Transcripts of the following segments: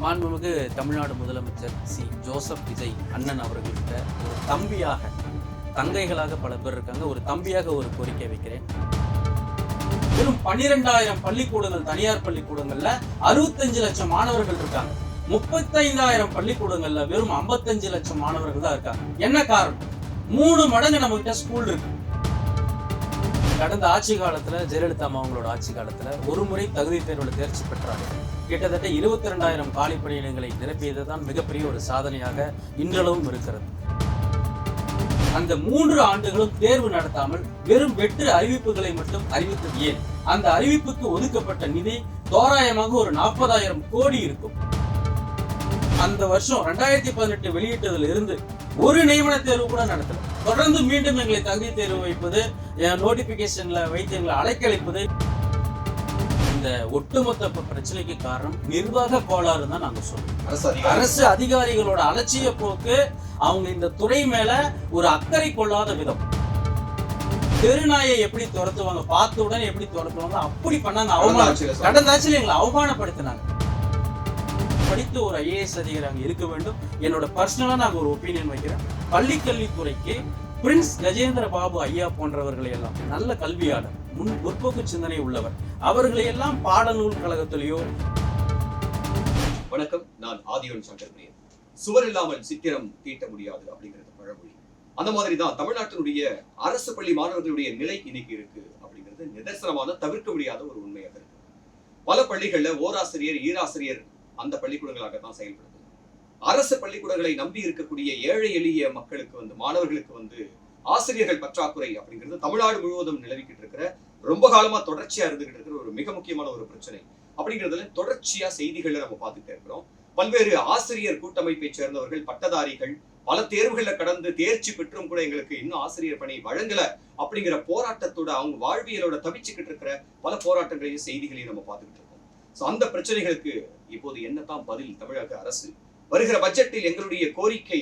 மாண்புமிகு தமிழ்நாடு முதலமைச்சர் C Joseph Vijay அண்ணன் அவர்கள்ட்ட ஒரு தம்பியாக, தங்கைகளாக பல பேர் இருக்காங்க, ஒரு தம்பியாக ஒரு கோரிக்கை வைக்கிறேன். வெறும் 12,000 பள்ளிக்கூடங்கள், தனியார் பள்ளிக்கூடங்கள்ல 65 லட்சம் மாணவர்கள் இருக்காங்க. 35,000 பள்ளிக்கூடங்கள்ல வெறும் 55 லட்சம் மாணவர்கள் தான் இருக்காங்க. என்ன காரணம்? 3 மடங்கு நம்ம கிட்ட ஸ்கூல் இருக்கு. கடந்த ஆட்சி காலத்துல, ஜெயலலிதா அவங்களோட ஆட்சி காலத்துல ஒரு முறை தகுதி தேர்வுல தேர்ச்சி பெற்றாங்க. கிட்டத்தட்ட 22,000 காலி பணியிடங்களை நிரப்பியது தான் மிகப்பெரிய ஒரு சாதனையாக இன்றளவும் இருக்கிறது. அந்த 3 ஆண்டுகளும் தேர்வு நடத்தாமல் வெறும் வெற்று அறிவிப்புகளை மட்டும் அறிவித்தது ஏன்? அந்த அறிவிப்புக்கு ஒதுக்கப்பட்ட நிதி தோராயமாக ஒரு 40,000 கோடி இருக்கும். அந்த வருஷம் 2018 வெளியிட்டதுல இருந்து ஒரு நியமன தேர்வு கூட நடத்தல. தொடர்ந்து மீண்டும் எங்களை தகுதி தேர்வு வைப்பது, நோட்டிபிகேஷன்ல வைத்து எங்களை அலைக்கழிப்பது, இந்த ஒட்டுமொத்த பிரச்சனைக்கு காரணம் நிர்வாக கோளாறு தான் நாங்க சொல்றோம். அரசு அதிகாரிகளோட அலட்சிய போக்கு, அவங்க இந்த துறை மேல ஒரு அக்கறை கொள்ளாத விதம். தெருநாயை எப்படி துரத்துவாங்க, பார்த்த உடனே எப்படி துரத்துவாங்க, அப்படி பண்ணாங்க. அவமானம். கடந்த ஆட்சியில் எங்களை அவமானப்படுத்தினாங்க. படித்து ஒரு IAS அதிகாரி அங்க இருக்க வேண்டும். என்னோட பர்சனலா நாங்க ஒரு ஒப்பீனியன் வைக்கிறேன். பள்ளிக்கல்வித்துறைக்கு பிரின்ஸ் கஜேந்திர பாபு ஐயா போன்றவர்களை எல்லாம் நல்ல கல்வியாளர், முற்போக்கு சிந்தனை உள்ளவர், அவர்களை எல்லாம் பாடநூல் கழகத்திலேயோ. வணக்கம், நான் ஆதியோன் சங்கர் பிரியன். சுவர் இல்லாமல் சித்திரம் தீட்ட முடியாது அப்படிங்கிறது பழமொழி. அந்த மாதிரி தான் தமிழ்நாட்டினுடைய அரசு பள்ளி மாணவர்களுடைய நிலை இன்னைக்கு இருக்கு அப்படிங்கிறது நிதர்சனமான, தவிர்க்க முடியாத ஒரு உண்மையாக இருக்கு. பல பள்ளிகள்ல ஓராசிரியர், ஈராசிரியர் அந்த பள்ளிக்கூடங்களாக தான் செயல்படுது. அரசு பள்ளிக்கூடங்களை நம்பி இருக்கக்கூடிய ஏழை எளிய மக்களுக்கு மாணவர்களுக்கு ஆசிரியர்கள் பற்றாக்குறை அப்படிங்கிறது தமிழ்நாடு முழுவதும் நிலவிக்கிட்டு இருக்கிற, ரொம்ப காலமா தொடர்ச்சியா இருந்துகிட்டு இருக்கிற ஒரு மிக முக்கியமான ஒரு பிரச்சனை அப்படிங்கிறதுல தொடர்ச்சியா செய்திகள்ல நம்ம பார்த்துட்டே இருக்கிறோம். பல்வேறு ஆசிரியர் கூட்டமைப்பை சேர்ந்தவர்கள், பட்டதாரிகள் பல தேர்வுகளை கடந்து தேர்ச்சி பெற்றும் கூட எங்களுக்கு இன்னும் ஆசிரியர் பணி வழங்கல அப்படிங்கிற போராட்டத்தோட, அவங்க வாழ்வியலோட தவிச்சுக்கிட்டு இருக்கிற பல போராட்டங்களையும் செய்திகளையும் நம்ம பார்த்துக்கிட்டு இருக்கோம். அந்த பிரச்சனைகளுக்கு இப்போது என்னதான் பதில் தமிழக அரசு? வருகிற பட்ஜெட்டில் எங்களுடைய கோரிக்கை,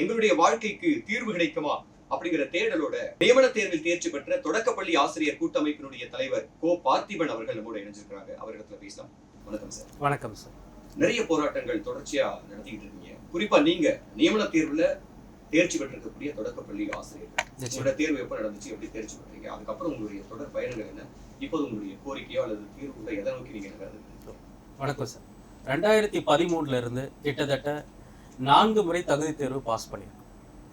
எங்களுடைய வாழ்க்கைக்கு தீர்வு கிடைக்குமா அப்படிங்கிற தேடலோட நியமன தேர்வில் தேர்ச்சி பெற்ற தொடக்கப்பள்ளி ஆசிரியர் கூட்டமைப்பினுடைய தலைவர் கோ பார்த்திபன் அவர்கள் நம்மோட இணைஞ்சிருக்கிறாங்க. அவரிடத்துல பேசலாம். வணக்கம் சார். வணக்கம் சார். நிறைய போராட்டங்கள் தொடர்ச்சியா நடத்திக்கிட்டு இருக்கீங்க. குறிப்பா நீங்க நியமன தேர்வுல தேர்ச்சி பெற்றிருக்கக்கூடிய தொடக்கப்பள்ளி ஆசிரியர்கள், உங்களோட தேர்வு எப்ப நடந்துச்சு, எப்படி தேர்ச்சி பெற்றீங்க, அதுக்கப்புறம் உங்களுடைய தொடர் பயணங்கள் என்ன, இப்போது உங்களுடைய கோரிக்கையோ அல்லது தீர்வுகளை எதை நோக்கி நீங்க நகர்ந்து? வணக்கம் சார். 2013 இருந்து கிட்டத்தட்ட 4 முறை தகுதி தேர்வு பாஸ் பண்ணியிருக்கோம்.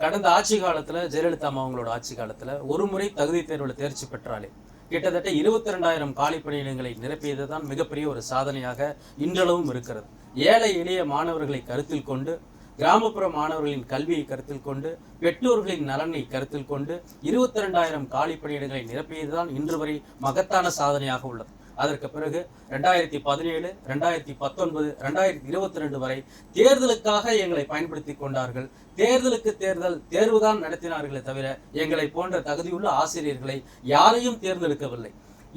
கடந்த ஆட்சி காலத்துல, ஜெயலலிதா அவங்களோட ஆட்சி காலத்துல ஒரு முறை தகுதி தேர்வுல தேர்ச்சி பெற்றாலே கிட்டத்தட்ட 22,000 காலி பணியிடங்களை நிரப்பியது தான் மிகப்பெரிய ஒரு சாதனையாக இன்றளவும் இருக்கிறது. ஏழை எளிய மாணவர்களை கருத்தில் கொண்டு, கிராமப்புற மாணவர்களின் கல்வியை கருத்தில் கொண்டு, பெற்றோர்களின் நலனை கருத்தில் கொண்டு 22,000 காலி பணியிடங்களை நிரப்பியதுதான் இன்று வரை மகத்தான சாதனையாக உள்ளது. அதற்கு பிறகு 2017, 2019, 2022 வரை தேர்தலுக்காக எங்களை பயன்படுத்தி கொண்டார்கள். தேர்தலுக்கு தேர்வுதான் நடத்தினார்களே தவிர எங்களை போன்ற தகுதியுள்ள ஆசிரியர்களை யாரையும் தேர்ந்தெடுக்கவில்லை.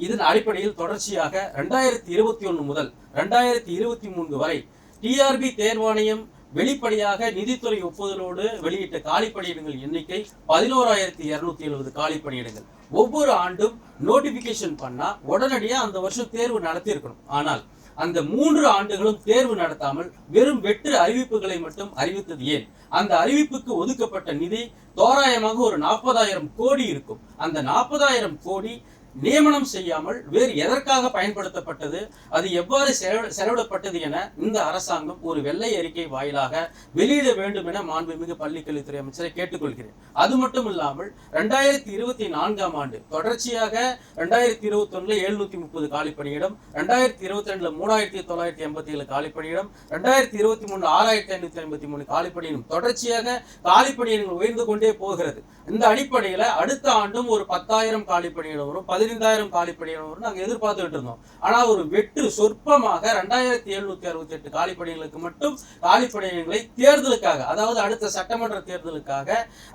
இதன் அடிப்படையில் தொடர்ச்சியாக 2021 முதல் 2023 வரை TRB தேர்வாணையம் வெளிப்படையாக நிதித்துறை ஒப்புதலோடு வெளியிட்ட காலி பணியிடங்கள் எண்ணிக்கை 11,270 காலி பணியிடங்கள். ஒவ்வொரு ஆண்டும் நோட்டிபிகேஷன் பண்ணா உடனடியா அந்த வருஷம் தேர்வு நடத்தி இருக்கணும். ஆனால் அந்த 3 ஆண்டுகளும் தேர்வு நடத்தாமல் வெறும் வெற்று அறிவிப்புகளை மட்டும் அறிவித்தது ஏன்? அந்த அறிவிப்புக்கு ஒதுக்கப்பட்ட நிதி தோராயமாக ஒரு 40,000 கோடி இருக்கும். அந்த 40,000 கோடி நியமனம் செய்யாமல் வேறு எதற்காக பயன்படுத்தப்பட்டது, அது எவ்வாறு செலவிடப்பட்டது என இந்த அரசாங்கம் ஒரு வெள்ளை அறிக்கை வாயிலாக வெளியிட வேண்டும் என மாண்புமிகு பள்ளிக்கல்வித்துறை அமைச்சரை கேட்டுக்கொள்கிறேன். அது மட்டும் இல்லாமல் 2024ஆம் ஆண்டு தொடர்ச்சியாக 2021 730 காலி பணியிடம், 2022 3,987 காலி பணியிடம், 2023 6,553 காலி பணியிடம், தொடர்ச்சியாக காலி பணியிடங்கள் உயர்ந்து கொண்டே போகிறது. இந்த அடிப்படையில் அடுத்த ஆண்டும் ஒரு 10,000 காலி பணியிடம் வரும், 15,000 காலி பணியிடம் வரும் நாங்கள் எதிர்பார்த்துக்கிட்டு இருந்தோம். ஆனால் ஒரு வெற்று சொற்பமாக 2,768 காலி பணிகளுக்கு மட்டும் காலி பணியிடங்களை தேர்தலுக்காக, அதாவது அடுத்த சட்டமன்ற தேர்தலுக்காக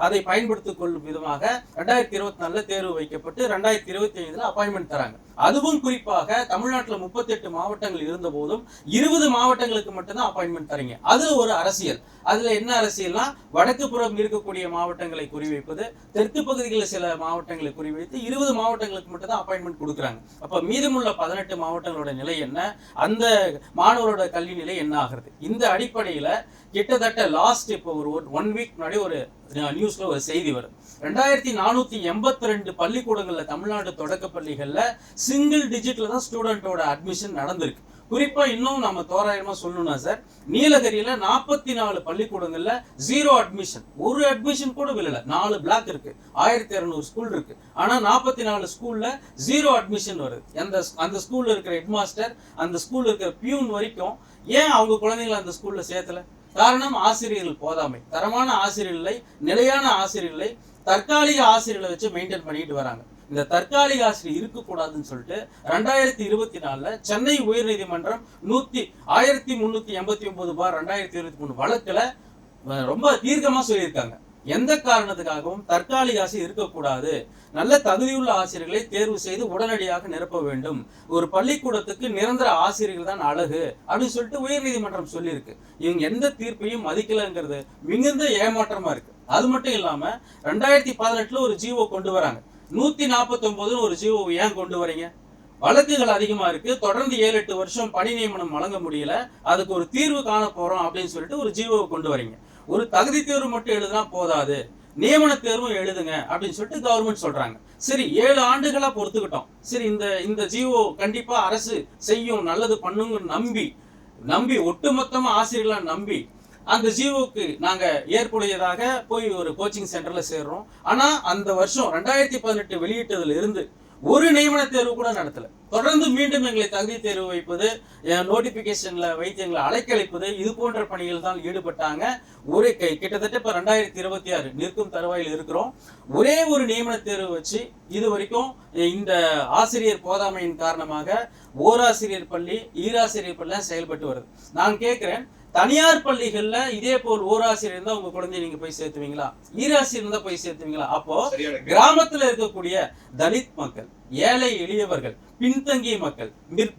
அதை பயன்படுத்திக் கொள்ளும் விதமாக 2024 தேர்வு வைக்கப்பட்டு 2025 அப்பாயின்மெண்ட் தராங்க. அதுவும் குறிப்பாக தமிழ்நாட்டில் 38 மாவட்டங்கள் இருந்த போதும் 20 மாவட்டங்களுக்கு மட்டும்தான் அப்பாயின்மெண்ட் தரீங்க. அதுல ஒரு அரசியல். அதுல என்ன அரசியல்னா, வடக்கு புறம் இருக்கக்கூடிய மாவட்டங்களை குறிவைப்பது, தெற்கு பகுதிகளில் சில மாவட்டங்களை குறிவைத்து 20 மாவட்டங்களுக்கு மட்டும் தான் அப்பாயின்மெண்ட் கொடுக்குறாங்க. அப்ப மீதமுள்ள 18 மாவட்டங்களோட நிலை என்ன, அந்த மாணவரோட கல்வி நிலை என்ன ஆகிறது? இந்த அடிப்படையில கிட்டத்தட்ட லாஸ்ட் இப்போ ஒரு 1 வீக் முன்னாடி ஒரு நியூஸ்ல ஒரு செய்தி வரும். 2482 பள்ளிக்கூடங்கள்ல, தமிழ்நாடு தொடக்க பள்ளிகள்ல சிங்கிள் டிஜிட்ல தான் ஸ்டூடெண்டோட அட்மிஷன் நடந்திருக்கு. குறிப்பா இன்னும் நம்ம தோராயமா சொல்லணும்னா சார், நீலகிரியில 44 பள்ளிக்கூடங்கள்ல 0 அட்மிஷன், ஒரு அட்மிஷன் கூட விழல. 4 பிளாக் இருக்கு, 1200 ஸ்கூல் இருக்கு. ஆனா 44 ஸ்கூல்ல 0 அட்மிஷன் வருது. அந்த ஸ்கூல்ல இருக்கிற ஹெட் மாஸ்டர், அந்த ஸ்கூல்ல இருக்கிற பியூன் வரைக்கும் ஏன் அவங்க குழந்தைங்களை அந்த ஸ்கூல்ல சேர்த்தல? காரணம் ஆசிரியர்கள் போதாமை, தரமான ஆசிரியர்களை, நிலையான ஆசிரியர்களை, தற்காலிக ஆசிரியர்களை வச்சு மெயின்டைன் பண்ணிட்டு வராங்க. இந்த தற்காலிக ஆசிரியர் இருக்கக்கூடாதுன்னு சொல்லிட்டு 2024 சென்னை உயர்நீதிமன்றம் 1389/2023 வழக்குல ரொம்ப தீர்க்கமா சொல்லியிருக்காங்க. எந்த காரணத்துக்காகவும் தற்காலிக ஆசிரியர் இருக்கக்கூடாது, நல்ல தகுதியுள்ள ஆசிரியர்களை தேர்வு செய்து உடனடியாக நிரப்ப வேண்டும், ஒரு பள்ளிக்கூடத்துக்கு நிரந்தர ஆசிரியர்கள் தான் அழகு அப்படின்னு சொல்லிட்டு உயர்நீதிமன்றம் சொல்லியிருக்கு. இவங்க எந்த தீர்ப்பையும் மதிக்கலங்கிறது மிகுந்த ஏமாற்றமா இருக்கு. அது மட்டும் இல்லாம 2018 ஒரு ஜிஓ கொண்டு வராங்க. 149 ஒரு ஜிஓ ஏன் கொண்டு வரீங்க? வழக்குகள் அதிகமா இருக்கு, தொடர்ந்து 7-8 வருஷம் பணி நியமனம் வழங்க முடியல, அதுக்கு ஒரு தீர்வு காண போறோம் அப்படின்னு சொல்லிட்டு ஒரு ஜிஓ கொண்டு வரீங்க. ஒரு தகுதி தேர்வு மட்டும் எழுதுனா போதாது, நியமன தேர்வும் எழுதுங்க அப்படின்னு சொல்லிட்டு கவர்மெண்ட் சொல்றாங்க. சரி, 7 ஆண்டுகளா பொறுத்துக்கிட்டோம். சரி, இந்த ஜிஓ கண்டிப்பா அரசு செய்யும், நல்லது பண்ணுங்க நம்பி ஒட்டுமொத்தமா ஆசிரியர்களா நம்பி அந்த ஜிஓக்கு நாங்க ஏற்புடையதாக போய் ஒரு கோச்சிங் சென்டர்ல சேர்றோம். ஆனா அந்த வருஷம் 2018 வெளியிட்டதுல இருந்து ஒரு நியமன தேர்வு கூட நடத்தல. தொடர்ந்து மீண்டும் எங்களை தகுதி தேர்வு வைப்பது, நோட்டிபிகேஷன்ல வைத்து எங்களை அலைக்கழிப்பது, இது போன்ற பணிகள் தான் ஈடுபட்டாங்க. கிட்டத்தட்ட இப்ப 2026 நிற்கும் தருவாயில் இருக்கிறோம். ஒரே ஒரு நியமன தேர்வு வச்சு இது வரைக்கும் இந்த ஆசிரியர் போதாமையின் காரணமாக ஓராசிரியர் பள்ளி, ஈராசிரியர் பள்ளி செயல்பட்டு வருது. நான் கேட்கிறேன், தனியார் பள்ளிகள்ல இதே போல் ஓராசிரியர் இருந்தா உங்க குழந்தைய நீங்க போய் சேர்த்துவீங்களா? ஈராசிரியர் இருந்தா போய் சேர்த்துவீங்களா? அப்போ கிராமத்துல இருக்கக்கூடிய தலித் மக்கள், ஏழை எளியவர்கள், பின்தங்கிய மக்கள்,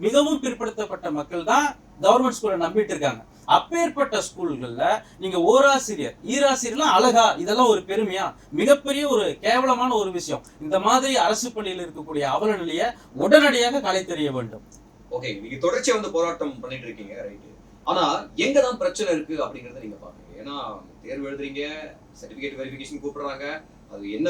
மிகவும் பிற்படுத்தப்பட்ட மக்கள் தான் கவர்மெண்ட் ஸ்கூலை நம்பிட்டு இருக்காங்க. அப்பேற்பட்ட ஸ்கூல்கள்ல நீங்க ஓராசிரியர், ஈராசிரியர்லாம் அழகா, இதெல்லாம் ஒரு பெருமையா? மிகப்பெரிய ஒரு கேவலமான ஒரு விஷயம். இந்த மாதிரி அரசு பள்ளியில் இருக்கக்கூடிய அவல நிலையை உடனடியாக கலை தெரிய வேண்டும். ஓகே, நீங்க தொடர்ச்சியா போராட்டம் பண்ணிட்டு இருக்கீங்க, ரைட். ஆனா எங்கதான் பிரச்சனை இருக்கு அப்படிங்கறத நீங்க பாக்குறீங்க. ஏன்னா தேர்வு எழுதுறீங்க, சர்டிபிகேட் வெரிஃபிகேஷன் கூப்பிடுறாங்க, அது என்ன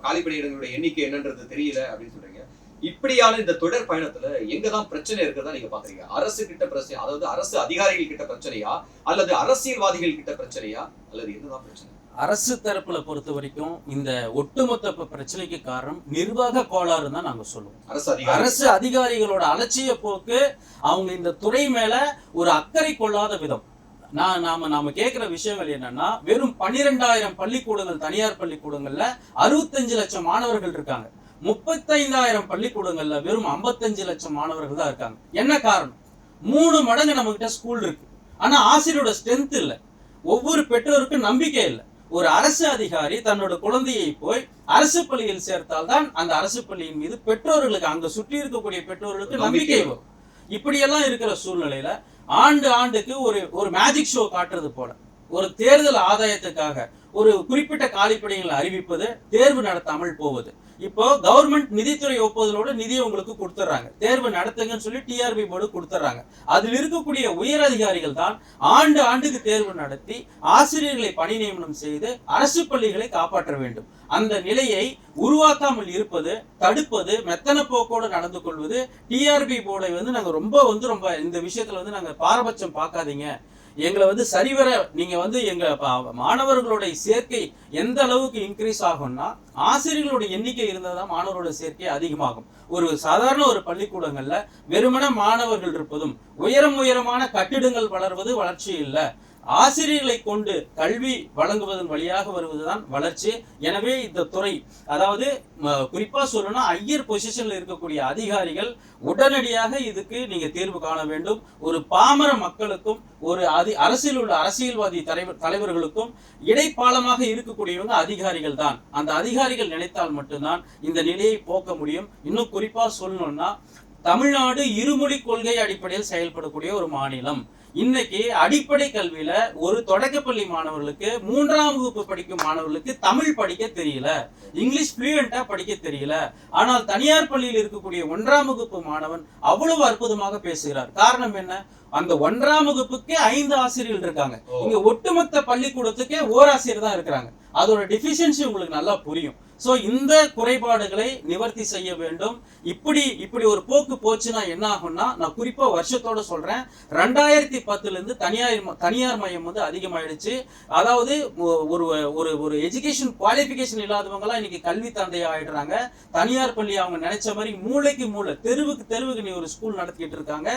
காலி பணியிடங்களோட எண்ணிக்கை என்னன்றது தெரியல அப்படின்னு சொல்றீங்க. இப்படியான இந்த தொடர் பயணத்துல எங்கதான் பிரச்சனை இருக்கிறதா நீங்க பாக்குறீங்க? அரசு கிட்ட பிரச்சனை, அதாவது அரசு அதிகாரிகள் கிட்ட பிரச்சனையா, அல்லது அரசியல்வாதிகள் கிட்ட பிரச்சனையா, அல்லது என்னதான் பிரச்சனை? அரசு தரப்புல பொறுத்த வரைக்கும் இந்த ஒட்டுமொத்த பிரச்சனைக்கு காரணம் நிர்வாக கோளாறு தான் நாங்க சொல்லுவோம். அரசு அதிகாரிகளோட அலட்சிய போக்கு, அவங்க இந்த துறை மேல ஒரு அக்கறை கொள்ளாத விதம். நாம கேட்கிற விஷயங்கள் என்னன்னா, வெறும் 12,000 பள்ளிக்கூடங்கள், தனியார் பள்ளிக்கூடங்கள்ல 65 லட்சம் மாணவர்கள் இருக்காங்க. 35,000 பள்ளிக்கூடங்கள்ல வெறும் 55 லட்சம் மாணவர்கள் தான் இருக்காங்க. என்ன காரணம்? 3 மடங்கு நம்ம கிட்ட ஸ்கூல் இருக்கு, ஆனா ஆசிரியரோட ஸ்ட்ரென்த் இல்ல, ஒவ்வொரு பெற்றோருக்கும் நம்பிக்கை இல்லை. ஒரு அரசு அதிகாரி தன்னோட குழந்தையை போய் அரசு பள்ளியில் சேர்த்தால்தான் அந்த அரசு பள்ளியின் மீது பெற்றோர்களுக்கு, அங்க சுற்றி இருக்கக்கூடிய பெற்றோர்களுக்கு நம்பிக்கை வரும். இப்படியெல்லாம் இருக்கிற சூழ்நிலையில ஆண்டுக்கு ஒரு மேஜிக் ஷோ காட்டுறது போல, ஒரு தேர்தல் ஆதாயத்துக்காக ஒரு குறிப்பிட்ட காலிப்பணிகளை அறிவிப்பது, தேர்வு நடத்தாமல் போவது. இப்போ கவர்மெண்ட் நிதித்துறை ஒப்புதலோட நிதியை உங்களுக்கு கொடுத்துறாங்க, தேர்வு நடத்துங்கன்னு சொல்லி டிஆர்பி போர்டு கொடுத்துறாங்க. அதில் இருக்கக்கூடிய உயர் அதிகாரிகள் தான் ஆண்டுக்கு தேர்வு நடத்தி ஆசிரியர்களை பணி நியமனம் செய்து அரசு பள்ளிகளை காப்பாற்ற வேண்டும். அந்த நிலையை உருவாக்காமல் இருப்பது, தடுப்பது, மெத்தன போக்கோடு நடந்து கொள்வது. டிஆர்பி போர்டை நாங்க ரொம்ப இந்த விஷயத்துல நாங்க பாரபட்சம் பார்க்காதீங்க, எங்களை சரிவர நீங்க எங்க மாணவர்களுடைய சேர்க்கை எந்த அளவுக்கு இன்க்ரீஸ் ஆகும்னா, ஆசிரியர்களுடைய எண்ணிக்கை இருந்தாதான் மாணவர்களோட சேர்க்கை அதிகமாகும். ஒரு சாதாரண ஒரு பள்ளிக்கூடங்கள்ல வெறுமன மாணவர்கள் இருப்பதும், உயரமான கட்டிடங்கள் வளர்வது வளர்ச்சி இல்லை. ஆசிரியர்களை கொண்டு கல்வி வழங்குவதன் வழியாக வருவதுதான் வளர்ச்சி. எனவே இந்த துறை, அதாவது குறிப்பா சொல்லணும்னா ஹையர் பொசிஷன்ல இருக்கக்கூடிய அதிகாரிகள் உடனடியாக இதுக்கு நீங்க தீர்வு காண வேண்டும். ஒரு பாமர மக்களுக்கும் ஒரு அரசியல் உள்ள அரசியல்வாதி தலைவர்களுக்கும் இடைப்பாலமாக இருக்கக்கூடியவங்க அதிகாரிகள் தான். அந்த அதிகாரிகள் நினைத்தால் மட்டும்தான் இந்த நிலையை போக்க முடியும். இன்னும் குறிப்பா சொல்லணும்னா, தமிழ்நாடு இருமொழி கொள்கை அடிப்படையில் செயல்படக்கூடிய ஒரு மாநிலம். இன்னைக்கு அடிப்படை கல்வியில ஒரு தொடக்கப்பள்ளி மாணவர்களுக்கு 3ஆம் வகுப்பு படிக்கும் மாணவர்களுக்கு தமிழ் படிக்க தெரியல, இங்கிலீஷ் ஃப்ளூயண்டா படிக்க தெரியல. ஆனால் தனியார் பள்ளியில் இருக்கக்கூடிய 1ஆம் வகுப்பு மாணவன் அவ்வளவு அற்புதமாக பேசுகிறார். காரணம் என்ன? அந்த 1ஆம் வகுப்புக்கே 5 ஆசிரியர்கள் இருக்காங்க. இங்க ஒட்டுமொத்த பள்ளிக்கூடத்துக்கே ஓராசிரியர் தான் இருக்கிறாங்க. அதோட டெஃபிஷியன்சி உங்களுக்கு நல்லா புரியும். சோ இந்த குறைபாடுகளை நிவர்த்தி செய்ய வேண்டும். இப்படி ஒரு போக்கு போச்சுன்னா என்ன ஆகும்னா, நான் குறிப்பா வருஷத்தோட சொல்றேன், 2010 இருந்து தனியார் மயம் வந்து அதிகமாயிடுச்சு. அதாவது ஒரு எஜுகேஷன் குவாலிஃபிகேஷன் இல்லாதவங்க இன்னைக்கு கல்வி தந்தையா ஆயிடுறாங்க. தனியார் பள்ளி அவங்க நினைச்ச மாதிரி மூளைக்கு மூளை, தெருவுக்கு நீ ஒரு ஸ்கூல் நடத்திட்டு இருக்காங்க.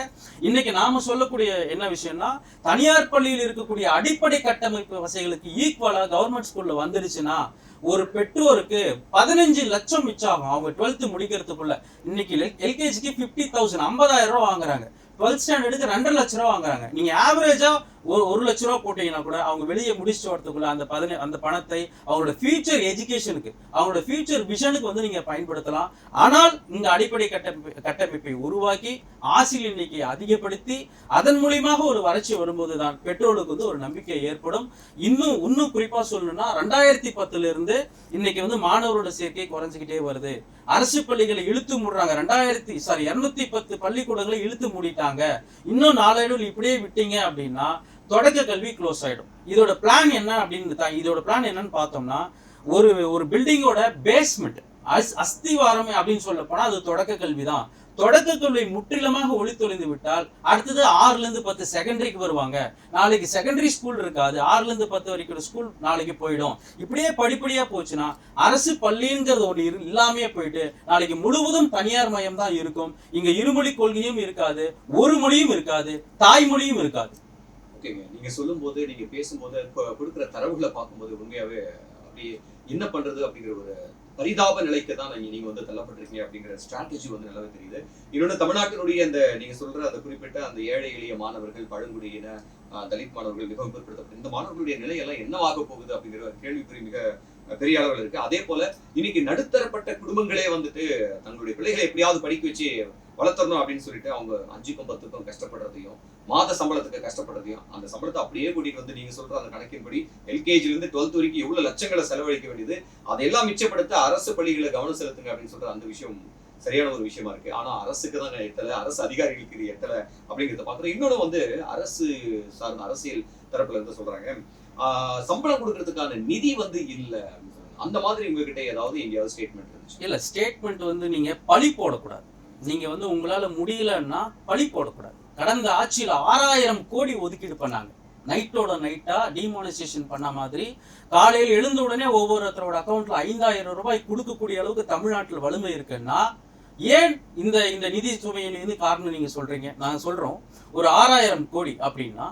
இன்னைக்கு நாம சொல்லக்கூடிய என்ன விஷயம்னா, தனியார் பள்ளியில் இருக்கக்கூடிய அடிப்படை கட்டமைப்பு வசதிகளுக்கு ஈக்குவலா கவர்மெண்ட் ஸ்கூல்ல வந்துடுச்சுன்னா ஒரு பெற்றோருக்கு 15 லட்சம் மிச்சம் ஆகும் அவங்க 12th முடிக்கிறதுக்குள்ள. இன்னைக்கு எல்கேஜிக்கு 50,000 50,000 ரூபாய் வாங்குறாங்க. 12th ஸ்டாண்டர்டுக்கு 2.5 லட்சம் ரூபாய் வாங்குறாங்க. நீங்க ஆவரேஜா 1 லட்ச ரூபாய் போட்டீங்கன்னா கூட அவங்க வெளியே முடிச்சுட்டு வரதுக்குள்ள அந்த பணத்தை அவங்களோட ஃபியூச்சர் எஜுகேஷனுக்கு, அவங்களோட ஃபியூச்சர் விஷனுக்கு வந்து நீங்க பயன்படுத்தலாம். ஆனால் இங்க அடிப்படை கட்டமைப்பை உருவாக்கி ஆசிரியர் எண்ணிக்கையை அதிகப்படுத்தி அதன் மூலியமாக ஒரு வளர்ச்சி வரும்போதுதான் பெற்றோர்களுக்கு வந்து ஒரு நம்பிக்கை ஏற்படும். இன்னும் குறிப்பா சொல்லணும்னா 2010 இருந்து இன்னைக்கு வந்து மாணவரோட சேர்க்கை குறைஞ்சிக்கிட்டே வருது. அரசு பள்ளிகளை இழுத்து மூடுறாங்க. 210 பள்ளிக்கூடங்களை இழுத்து மூடிட்டாங்க. இன்னும் நாளடைவில் இப்படியே விட்டீங்க அப்படின்னா தொடக்க கல்வி க்ளோஸ் ஆயிடும். இதோட பிளான் என்னன்னு பார்த்தோம்னா, ஒரு பில்டிங்கோட பேஸ்மெண்ட் அஸ்திவாரம் அப்படின்னு சொல்ல போனா அது தொடக்க கல்வி தான். தொடக்க கல்வி முற்றிலுமாக ஒளித்தொழிந்து விட்டால் அடுத்தது 6ல இருந்து 10 செகண்டரிக்கு வருவாங்க. நாளைக்கு செகண்டரி ஸ்கூல் இருக்காது. 6ல இருந்து 10 வரைக்கும் ஸ்கூல் நாளைக்கு போயிடும். இப்படியே படிப்படியா போச்சுன்னா அரசு பள்ளிங்கிறது ஒன்று இல்லாமையே போயிட்டு நாளைக்கு முழுவதும் தனியார் மயம் தான் இருக்கும். இங்க இருமொழி கொள்கையும் இருக்காது, ஒரு மொழியும் இருக்காது, தாய்மொழியும் இருக்காது. ஓகேங்க, நீங்க சொல்லும் போது, நீங்க பேசும்போது கொடுக்குற தரவுகளை பார்க்கும்போது உண்மையாவே அப்படி என்ன பண்றது அப்படிங்கிற ஒரு பரிதாப நிலைக்கு தான் நீங்க வந்து தள்ளப்பட்டிருக்கீங்க அப்படிங்கிற ஸ்ட்ராட்டஜி வந்து நல்லாவே தெரியுது. இன்னொன்று, தமிழ்நாட்டினுடைய அந்த நீங்க சொல்ற அந்த குறிப்பிட்ட அந்த ஏழை எளிய மாணவர்கள், பழங்குடியின தலித் மாணவர்கள், மிகவும் பிற்படுத்தப்பட்ட இந்த மாணவர்களுடைய நிலையெல்லாம் என்னவாக போகுது அப்படிங்கிற கேள்விக்குறி மிக பெரிய அளவில் இருக்கு. அதே போல இன்னைக்கு நடுத்தரப்பட்ட குடும்பங்களே வந்துட்டு தங்களுடைய பிள்ளைகளை எப்படியாவது படிக்க வச்சு வளர்த்தரணும் அப்படின்னு சொல்லிட்டு அவங்க 5க்கும் 10க்கும் கஷ்டப்படுறதையும், மாத சம்பளத்துக்கு கஷ்டப்படுறதையும், அந்த சம்பளத்தை அப்படியே கூட்டிட்டு வந்து நீங்க சொல்ற அந்த கணக்கின்படி எல்கேஜில இருந்து 12th வரைக்கும் எவ்வளவு லட்சங்களை செலவழிக்க வேண்டியது, அதையெல்லாம் மிச்சப்படுத்த அரசு பள்ளிகளை கவனம் செலுத்துங்க அப்படின்னு சொல்ற அந்த விஷயம் சரியான ஒரு விஷயமா இருக்கு. ஆனா அரசுக்கு தான் எட்டல, அரசு அதிகாரிகளுக்கு இது எட்டல அப்படிங்கிறத பாக்குறோம். இன்னொன்னு வந்து அரசு சார்ந்த அரசியல் தரப்புல இருந்து சொல்றாங்க, சம்பளம் கொடுக்கறதுக்கான நிதி வந்து இல்ல. அந்த மாதிரி உங்ககிட்ட ஏதாவது எங்கேயாவது ஸ்டேட்மெண்ட் இருந்துச்சு? இல்ல, ஸ்டேட்மெண்ட் வந்து நீங்க பழி போடக்கூடாது. நீங்க வந்து உங்களால முடியலன்னா பழி போடக்கூடாது. கடந்த ஆட்சியில் 6000 கோடி ஒதுக்கீடு பண்ணாங்க. நைட்டோட நைட்டா டிமானிசேஷன் பண்ண மாதிரி காலையில் எழுந்த உடனே ஒவ்வொருத்தரோட அக்கௌண்ட்ல 5000 ரூபாய் கொடுக்கக்கூடிய அளவுக்கு தமிழ்நாட்டில் வலிமை இருக்குன்னா ஏன் இந்த நிதி சுமையிலிருந்து காரணம் நீங்க சொல்றீங்க? நாங்க சொல்றோம், ஒரு 6000 கோடி அப்படின்னா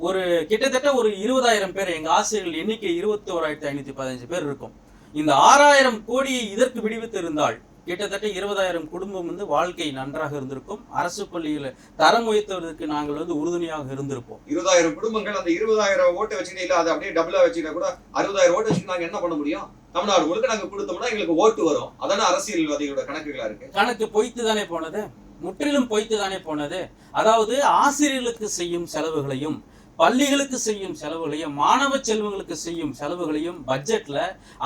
ஒரு கிட்டத்தட்ட ஒரு 20,000 பேர், எங்க ஆசிரியர்கள் எண்ணிக்கை 21,515 பேர் இருக்கும். இந்த 6000 கோடியை இதற்கு விடுவித்து இருந்தால் கிட்டத்தட்ட 20,000 குடும்பம் வந்து வாழ்க்கை நன்றாக இருந்திருக்கும். அரசு பள்ளியில தரம் உயர்த்துவதற்கு நாங்கள் வந்து உறுதுணையாக இருந்திருப்போம். 20,000 குடும்பங்கள் அந்த 20,000 ஓட்டை வச்சுக்கிட்டே இல்ல, அதை அப்படியே டபுளா வச்சுக்கிட்டா கூட 60,000 ஓட்டை வச்சுட்டு நாங்க என்ன பண்ண முடியும்? தமிழ்நாடு முழுக்க நாங்க கொடுத்தோம்னா எங்களுக்கு ஓட்டு வரும். அதான அரசியல்வாதிகளோட கணக்குகளா இருக்கு. கணக்கு பொய்த்து தானே போனது, முற்றிலும் பொய்த்து தானே போனது. அதாவது ஆசிரியர்களுக்கு செய்யும் செலவுகளையும், பள்ளிகளுக்கு செய்யும் செலவுகளையும், மாணவ செல்வங்களுக்கு செய்யும் செலவுகளையும் பட்ஜெட்ல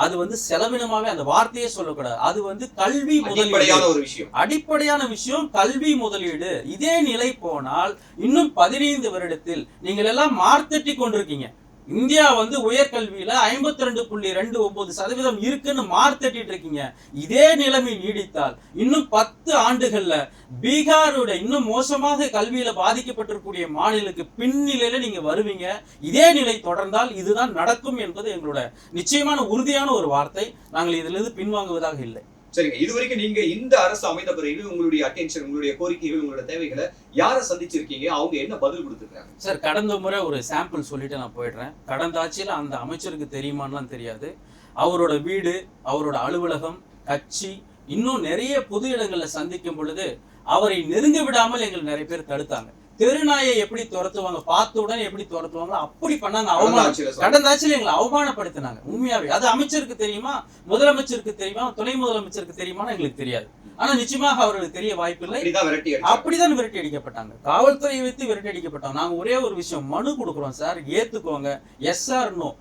அது வந்து செலவினமாவே, அந்த வார்த்தையே சொல்லக்கூடாது, அது வந்து கல்வி முதலீடு, அடிப்படையான விஷயம் கல்வி முதலீடு. இதே நிலை போனால் இன்னும் 15 வருடத்தில் நீங்கள் எல்லாம் மார்த்தட்டி கொண்டிருக்கீங்க. இந்தியா வந்து உயர்கல்வியில 52.29% இருக்குன்னு மார்த்தட்டிட்டு இருக்கீங்க. இதே நிலைமை நீடித்தால் இன்னும் 10 ஆண்டுகள்ல பீகாரோட இன்னும் மோசமாக கல்வியில பாதிக்கப்பட்டிருக்கூடிய மாநிலத்துக்கு பின்னிலையில நீங்க வருவீங்க. இதே நிலை தொடர்ந்தால் இதுதான் நடக்கும் என்பது எங்களோட நிச்சயமான உறுதியான ஒரு வார்த்தை. நாங்கள் இதிலிருந்து பின்வாங்குவதாக இல்லை. சரிங்க, இதுவரைக்கும் நீங்க இந்த அரசு அமைந்த பிறகு உங்களுடைய அட்டென்ஷன், உங்களுடைய கோரிக்கைகள், உங்களோட தேவைகளை யாரை சந்திச்சிருக்கீங்க? அவங்க என்ன பதில் கொடுத்துருக்காங்க? சார், கடந்த முறை ஒரு சாம்பிள் சொல்லிட்டு நான் போயிடுறேன். கடந்த ஆட்சியில் அந்த அமைச்சருக்கு தெரியுமான்லாம் தெரியாது. அவரோட வீடு, அவரோட அலுவலகம், கட்சி, இன்னும் நிறைய பொது இடங்களை சந்திக்கும் பொழுது அவரை நெருங்க விடாமல் எங்களை நிறைய பேர் தடுத்தாங்க. தெருநாயை எப்படி துரத்துவாங்க, பார்த்த உடனே எப்படி துரத்துவாங்களோ அப்படி பண்ணாங்க. அவமானம் கடந்த ஆட்சியில எங்களை அவமானப்படுத்தினாங்க உண்மையாவே. அது அமைச்சருக்கு தெரியுமா, முதலமைச்சருக்கு தெரியுமா, துணை முதலமைச்சருக்கு தெரியுமான்னு எங்களுக்கு தெரியாது. ஆனா நிச்சயமாக அவர்களுக்கு தெரிய வாய்ப்பில்லை. அப்படிதான் விரட்டி அடிக்கப்பட்டாங்க, காவல்துறையை வைத்து விரட்டி அடிக்கப்பட்டாங்க. நாங்க ஒரே ஒரு விஷயம் மனு கொடுக்குறோம் சார், ஏத்துக்கோங்க, எஸ் ஆர் நோ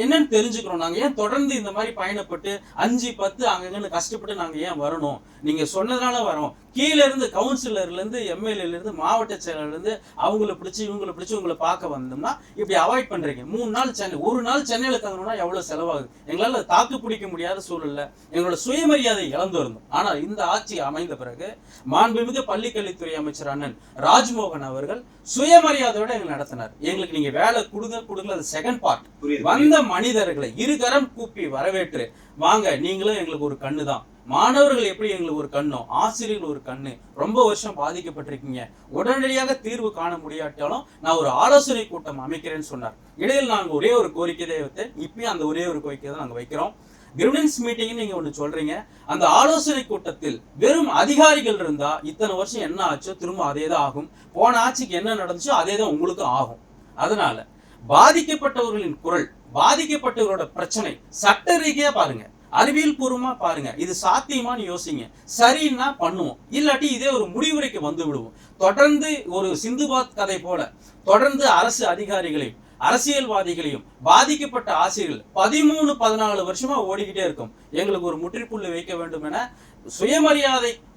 என்னன்னு தெரிஞ்சுக்கிறோம். நாங்க ஏன் தொடர்ந்து இந்த மாதிரி பயணப்பட்டு 5-10 அங்கங்கன்னு கஷ்டப்பட்டு நாங்க ஏன் வரணும்? நீங்க சொன்னதுனால வரோம். கீழே இருந்து கவுன்சிலர்ல இருந்து எம்எல்ஏல இருந்து மாவட்ட செயலர்ல இருந்து அவங்கள பிடிச்சி இவங்களை பிடிச்சி உங்களை பார்க்க வந்தோம்னா இப்படி அவாய்ட் பண்றீங்க. 3 நாள் சென்னை, ஒரு நாள் சென்னையில தங்கணும்னா எவ்வளவு செலவாகுது? எங்களால தாக்கு பிடிக்க முடியாத சூழல்ல எங்களோட சுயமரியாதை இழந்து இருந்தோம். ஆனா இந்த ஆட்சி அமைந்த பிறகு மாண்புமிகு பள்ளிக்கல்வித்துறை அமைச்சர் அண்ணன் ராஜ்மோகன் அவர்கள் சுயமரியாதையோட எங்களை நடத்தினார். எங்களுக்கு நீங்க வேலை கொடுங்க, அது செகண்ட் பார்ட். வந்த மனிதர்களை இருகரம் கூப்பி வரவேற்று வாங்க, நீங்களும் எங்களுக்கு ஒரு கண்ணு தான். மாணவர்கள் எப்படி எங்களுக்கு ஒரு கண்ணோ, ஆசிரியர்கள் ஒரு கண்ணு. ரொம்ப வருஷம் பாதிக்கப்பட்டிருக்கீங்க, உடனடியாக தீர்வு காண முடியாட்டாலும் நான் ஒரு ஆலோசனை கூட்டம் அமைக்கிறேன்னு சொன்னார். இடையில் நாங்கள் ஒரே ஒரு கோரிக்கை வைத்தேன். இப்பயும் அந்த ஒரே ஒரு கோரிக்கை தான் நாங்கள் வைக்கிறோம். கிரிவனன்ஸ் மீட்டிங் நீங்க ஒண்ணு சொல்றீங்க, அந்த ஆலோசனை கூட்டத்தில் வெறும் அதிகாரிகள் இருந்தா இத்தனை வருஷம் என்ன ஆச்சோ திரும்ப அதே தான் ஆகும். போன ஆட்சிக்கு என்ன நடந்துச்சோ அதே தான் உங்களுக்கும் ஆகும். அதனால பாதிக்கப்பட்டவர்களின் குரல், பாதிக்கப்பட்டவர்களோட பிரச்சனை சட்ட ரீதியா பாருங்க, அறிவியல் பூர்வமா பாருங்க, இது சாத்தியமானு யோசிங்க. சரின்னா பண்ணுவோம், இல்லாட்டி இதே ஒரு முடிவுரைக்கு வந்து விடுவோம். தொடர்ந்து ஒரு சிந்துபாத் கதை போல தொடர்ந்து அரசு அதிகாரிகளையும் அரசியல்வாதிகளையும் பாதிக்கப்பட்ட ஆசிரியர்கள் 13-14 வருஷமா ஓடிக்கிட்டே இருக்கும். எங்களுக்கு ஒரு முற்றுப்புள்ளி வைக்க வேண்டும் என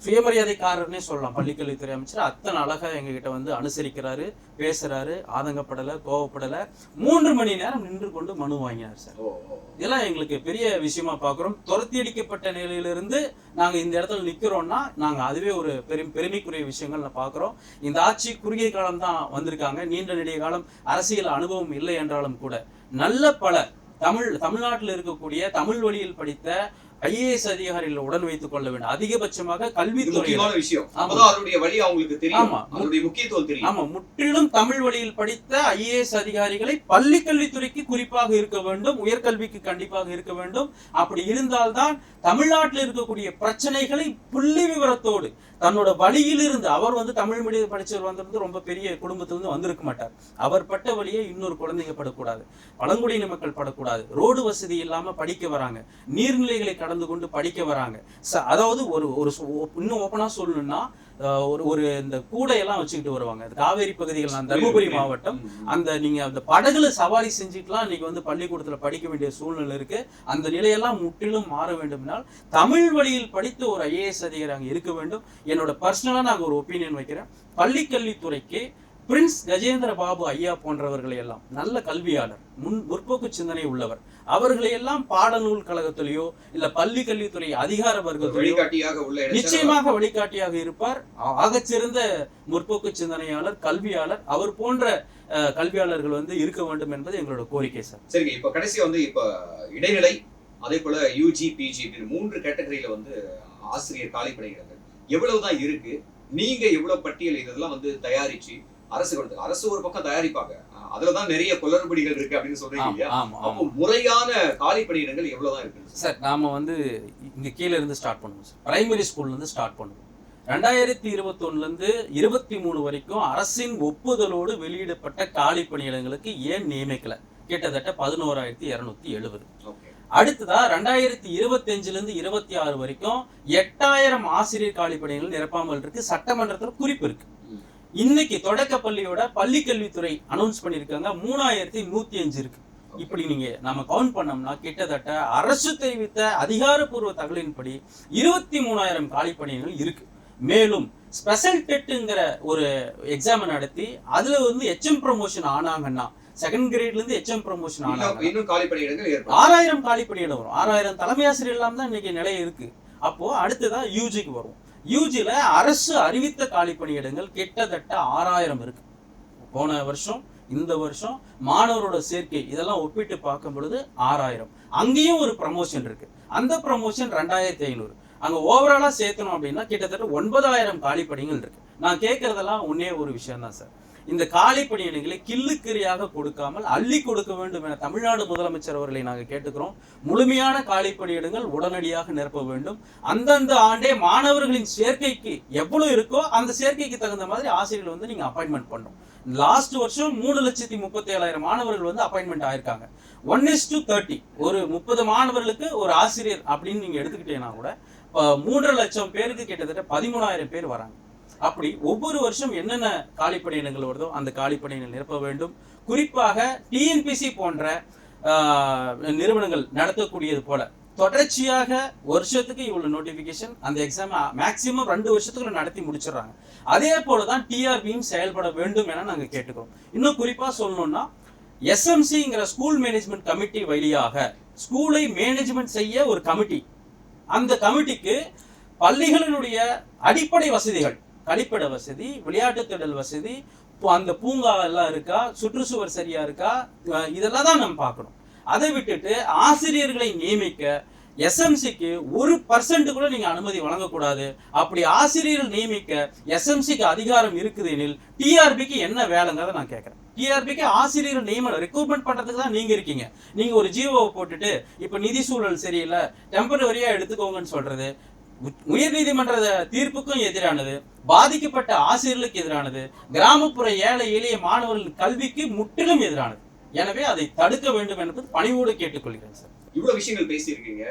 சுயமரியாதைக்காரர்னே சொல்லலாம் பள்ளிக்கல்வித்துறை அமைச்சர். அத்தனை அழகா எங்ககிட்ட வந்து அனுசரிக்கிறாரு, பேசுறாரு, ஆதங்கப்படல, கோவப்படல. 3 மணி நேரம் நின்று கொண்டு மனு வாங்கினார் சார். இதெல்லாம் எங்களுக்கு பெரிய விஷயமா பாக்குறோம். துரத்தி அடிக்கப்பட்ட நிலையிலிருந்து நாங்க இந்த இடத்துல நிக்கிறோம்னா நாங்க அதுவே ஒரு பெருமைக்குரிய விஷயங்கள் பாக்குறோம். இந்த ஆட்சி குறுகிய காலம் தான் வந்திருக்காங்க, நீண்ட நெடிய காலம் அரசியல் அனுபவம் இல்லை என்றாலும் கூட நல்ல பல தமிழ்நாட்டில் இருக்கக்கூடிய தமிழ் வழியில் படித்த ஐஏஎஸ் அதிகாரிகள் உடன் வைத்துக் கொள்ள வேண்டும். அதிகபட்சமாக கல்வித்துறை முற்றிலும் தமிழ் வழியில் படித்த ஐஏஎஸ் அதிகாரிகளை பள்ளி கல்வித்துறைக்கு குறிப்பாக இருக்க வேண்டும், உயர்கல்விக்கு கண்டிப்பாக இருக்க வேண்டும். அப்படி இருந்தால்தான் தமிழ்நாட்டில் இருக்கக்கூடிய பிரச்சனைகளை புள்ளி விவரத்தோடு தன்னோட வழியிலிருந்து, அவர் வந்து தமிழ் மீடியம் படிச்சவர் வந்திருந்து ரொம்ப பெரிய குடும்பத்திலிருந்து வந்திருக்க மாட்டார். அவர் பட்ட வழியே இன்னொரு குழந்தைங்க படக்கூடாது, பழங்குடியின மக்கள் படக்கூடாது. ரோடு வசதி இல்லாம படிக்க வராங்க, நீர்நிலைகளை கடந்து கொண்டு படிக்க வராங்க. அதாவது ஒரு இன்னும் ஓப்பனா சொல்லணும்னா ஒரு இந்த கூடையெல்லாம் வச்சுக்கிட்டு வருவாங்க. காவேரி பகுதிகள், நான் தருமபுரி மாவட்டம், நீங்க அந்த படகுல சவாரி செஞ்சுட்டுலாம் இன்னைக்கு வந்து பள்ளிக்கூடத்துல படிக்க வேண்டிய சூழ்நிலை இருக்கு. அந்த நிலையெல்லாம் முற்றிலும் மாற வேண்டும்னால் தமிழ் வழியில் படித்த ஒரு ஐஏஎஸ் அதிகாரி அங்க இருக்க வேண்டும். என்னோட பர்சனலா நான் ஒரு ஒப்பீனியன் வைக்கிறேன். பள்ளி கல்வித்துறைக்கு பிரின்ஸ் கஜேந்திர பாபு ஐயா போன்றவர்களை எல்லாம் நல்ல கல்வியாளர், முற்போக்கு சிந்தனை உள்ளவர், அவர்களை எல்லாம் பாடநூல் கழகத்திலேயோ இல்ல பள்ளி கல்வித்துறை அதிகார வர்க்கத்திலேயோ நிச்சயமாக வழிகாட்டியாக இருப்பார். ஆகச்சிறந்த முற்போக்கு சிந்தனையாளர், கல்வியாளர். அவர் போன்ற கல்வியாளர்கள் வந்து இருக்க வேண்டும் என்பது எங்களோட கோரிக்கை சார். சரிங்க, இப்ப கடைசி வந்து இப்ப இடைநிலை, அதே போல யூஜி, பிஜி 3 கேட்டகரியில வந்து ஆசிரியர் காலி பணியிடங்கள் எவ்வளவுதான் இருக்கு? நீங்க எவ்வளவு பட்டியல் இதெல்லாம் வந்து தயாரிச்சு அரசு ஒரு பக்கம் தயாரிப்பாங்க, அதுலதான் நிறைய குளறுபடிகள் இருக்கு அப்படின்னு சொல்றீங்க இல்லையா? அப்போ முறையான காலி பணியிடங்கள் எவ்வளவுதான் இருக்கு சார்? நாம வந்து இங்க கீழே இருந்து ஸ்டார்ட் பண்ணுவோம் சார். பிரைமரி ஸ்கூல்ல இருந்து ஸ்டார்ட் பண்ணுவோம். 2021 இருந்து 23 வரைக்கும் அரசின் ஒப்புதலோடு வெளியிடப்பட்ட காலி பணியிடங்களுக்கு ஏன் நியமிக்கல? கிட்டத்தட்ட 11,270. அடுத்ததா 2025 இருந்து 26 வரைக்கும் 8000 ஆசிரியர் காலி பணிகள் நிரப்பாமல் இருக்கு. சட்டமன்றத்தில் குறிப்பு இருக்கு. இன்னைக்கு தொடக்க பள்ளியோட பள்ளி கல்வித்துறை அனௌன்ஸ் பண்ணிருக்காங்க 3105 இருக்கு. இப்படி நீங்க நம்ம கவுண்ட் பண்ணோம்னா கிட்டத்தட்ட அரசு தெரிவித்த அதிகாரப்பூர்வ தகவலின்படி 23,000 காலி பணிகள் இருக்கு. மேலும் ஸ்பெஷல் டெட்டுங்கிற ஒரு எக்ஸாம் நடத்தி அதுல வந்து HM ப்ரமோஷன் ஆனாங்கன்னா, செகண்ட் கிரேட்ல இருந்து HM ப்ரமோஷன் ஆனாங்க, இன்னும் காலி பணியிடங்கள் 6000 காலி பணியிடம் வரும். 6000 தலைமை ஆசிரியர் எல்லாம் தான் இன்னைக்கு நிலை இருக்கு. அப்போ அடுத்ததான் யூஜிக்கு வரும். யூஜில அரசு அறிவித்த காலி பணியிடங்கள் கிட்டத்தட்ட 6000 இருக்கு. போன வருஷம் இந்த வருஷம் மாணவரோட சேர்க்கை இதெல்லாம் ஒப்பிட்டு பார்க்கும் பொழுது 6000. அங்கேயும் ஒரு ப்ரமோஷன் இருக்கு. அந்த ப்ரமோஷன் 2500. அங்க ஓவராலா சேர்த்தணும் அப்படின்னா கிட்டத்தட்ட 9000 காலி பணிகள் இருக்கு. நான் கேட்கறதெல்லாம் ஒன்னே ஒரு விஷயம் தான் சார். இந்த காலி பணியிடங்களை கில்லுக்கரியாக கொடுக்காமல் அள்ளி கொடுக்க வேண்டும் என தமிழ்நாடு முதலமைச்சர் அவர்களை நாங்கள் கேட்டுக்கிறோம். முழுமையான காலி பணியிடங்கள் உடனடியாக நிரப்ப வேண்டும். அந்தந்த ஆண்டே மாணவர்களின் சேர்க்கைக்கு எவ்வளவு இருக்கோ அந்த சேர்க்கைக்கு தகுந்த மாதிரி ஆசிரியர்கள் வந்து நீங்க அப்பாயின்மெண்ட் பண்ணணும். லாஸ்ட் வருஷம் 3,37,000 மாணவர்கள் வந்து அப்பாயின்மெண்ட் ஆயிருக்காங்க. 1:30 ஒரு 30 மாணவர்களுக்கு ஒரு ஆசிரியர் அப்படின்னு நீங்க எடுத்துக்கிட்டீங்கன்னா கூட 3.5 லட்சம் பேருக்கு கிட்டத்தட்ட 13,000 பேர் வராங்க. அப்படி ஒவ்வொரு வருஷம் என்னென்ன காலிப்பணியிடங்கள் வருதோ அந்த காலிப்பணியிடங்கள் நிரப்ப வேண்டும். குறிப்பாக டிஎன்பிசி போன்ற நிறுவனங்கள் நடத்தக்கூடியது போல தொடர்ச்சியாக வருஷத்துக்கு இவ்வளவு நோட்டிபிகேஷன், அந்த எக்ஸாம் மேக்சிமம் 2 வருஷத்துக்குள்ள நடத்தி முடிச்சிடறாங்க. அதே போலதான் டிஆர்பியும் செயல்பட வேண்டும் என நாங்க கேட்டுக்கிறோம். இன்னும் குறிப்பா சொல்லணும்னா எஸ்எம்சிங்கிற ஸ்கூல் மேனேஜ்மெண்ட் கமிட்டி வழியாக ஸ்கூலை மேனேஜ்மெண்ட் செய்ய ஒரு கமிட்டி, அந்த கமிட்டிக்கு பள்ளிகளினுடைய அடிப்படை வசதிகள், கழிப்பிட வசதி, விளையாட்டு திடல் வசதி, அந்த பூங்கா எல்லாம் இருக்கா, சுற்றுச்சுவர் சரியா இருக்கா, இதெல்லாம் தான் நம்ம பார்க்கணும். அதை விட்டுட்டு ஆசிரியர்களை நியமிக்க எஸ்எம்சிக்கு 1% கூட நீங்க அனுமதி வழங்கக்கூடாது. அப்படி ஆசிரியர்கள் நியமிக்க எஸ்எம்சிக்கு அதிகாரம் இருக்குது எனில் டிஆர்பிக்கு என்ன வேலைங்கிறத நான் கேட்கறேன். டிஆர்பிக்கு ஆசிரியர்கள் நியமனம் ரெக்ரூட்மெண்ட் பண்றதுக்கு தான் நீங்க இருக்கீங்க. நீங்க ஒரு ஜிஓவை போட்டுட்டு இப்ப நிதி சூழல் சரியில்லை டெம்பரவரியா எடுத்துக்கோங்கன்னு சொல்றது உயர் நீதிமன்ற தீர்ப்புக்கும் எதிரானது, பாதிக்கப்பட்ட ஆசிரியர்களுக்கு எதிரானது, கிராமப்புற ஏழை எளிய மாணவர்கள் கல்விக்கு முற்றிலும் எதிரானது. எனவே அதை தடுக்க வேண்டும் என்பது பணிவோடு கேட்டுக்கொள்கிறேன் சார். இவ்வளவு விஷயங்கள் பேசியிருக்கீங்க,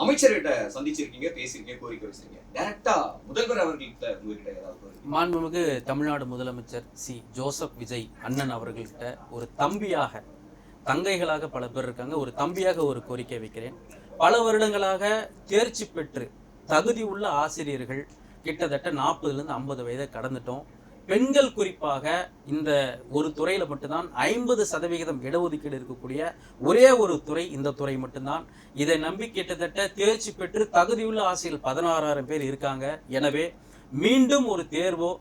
அமைச்சர்கிட்ட சந்திச்சிருக்கீங்க, பேசியிருக்கீங்க, கோரிக்கை வச்சிருக்கீங்க. டைரக்டா முதல்வர் அவர்கள்ட்ட உங்ககிட்ட ஏதாவது மாண்புமிகு தமிழ்நாடு முதலமைச்சர் சி ஜோசப் விஜய் அண்ணன் அவர்கள்ட்ட ஒரு தம்பியாக, தங்கைகளாக பல பேர் இருக்காங்க, ஒரு தம்பியாக ஒரு கோரிக்கை வைக்கிறேன். பல வருடங்களாக தேர்ச்சி பெற்று தகுதி உள்ள ஆசிரியர்கள் கிட்டத்தட்ட 40லேருந்து 50 வயதை கடந்துட்டோம். பெண்கள் குறிப்பாக இந்த ஒரு துறையில மட்டும்தான் 50% இடஒதுக்கீடு இருக்கக்கூடிய ஒரே ஒரு துறை இந்த துறை மட்டும்தான். இதை நம்பி கிட்டத்தட்ட தேர்ச்சி பெற்று தகுதியுள்ள ஆசிரியர்கள் 16,000 பேர் இருக்காங்க. எனவே மீண்டும் ஒரு தேர்வோ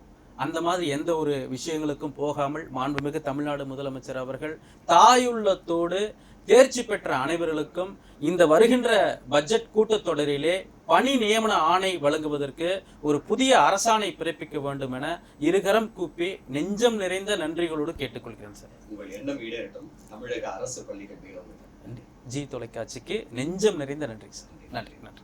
அந்த மாதிரி எந்த ஒரு விஷயங்களுக்கும் போகாமல் மாண்புமிகு தமிழ்நாடு முதலமைச்சர் அவர்கள் தாயுள்ளத்தோடு தேர்ச்சி பெற்ற அனைவர்களுக்கும் இந்த வருகின்ற பட்ஜெட் கூட்டத்தொடரிலே பணி நியமன ஆணை வழங்குவதற்கு ஒரு புதிய அரசாணை பிறப்பிக்க வேண்டும் என இருகரம் கூப்பி நெஞ்சம் நிறைந்த நன்றிகளோடு கேட்டுக்கொள்கிறேன் சார். உங்கள் எண்ணம் ஈடேறட்டும். தமிழக அரசு பள்ளிகள் ஜி தொலைக்காட்சிக்கு நெஞ்சம் நிறைந்த நன்றி சார். நன்றி.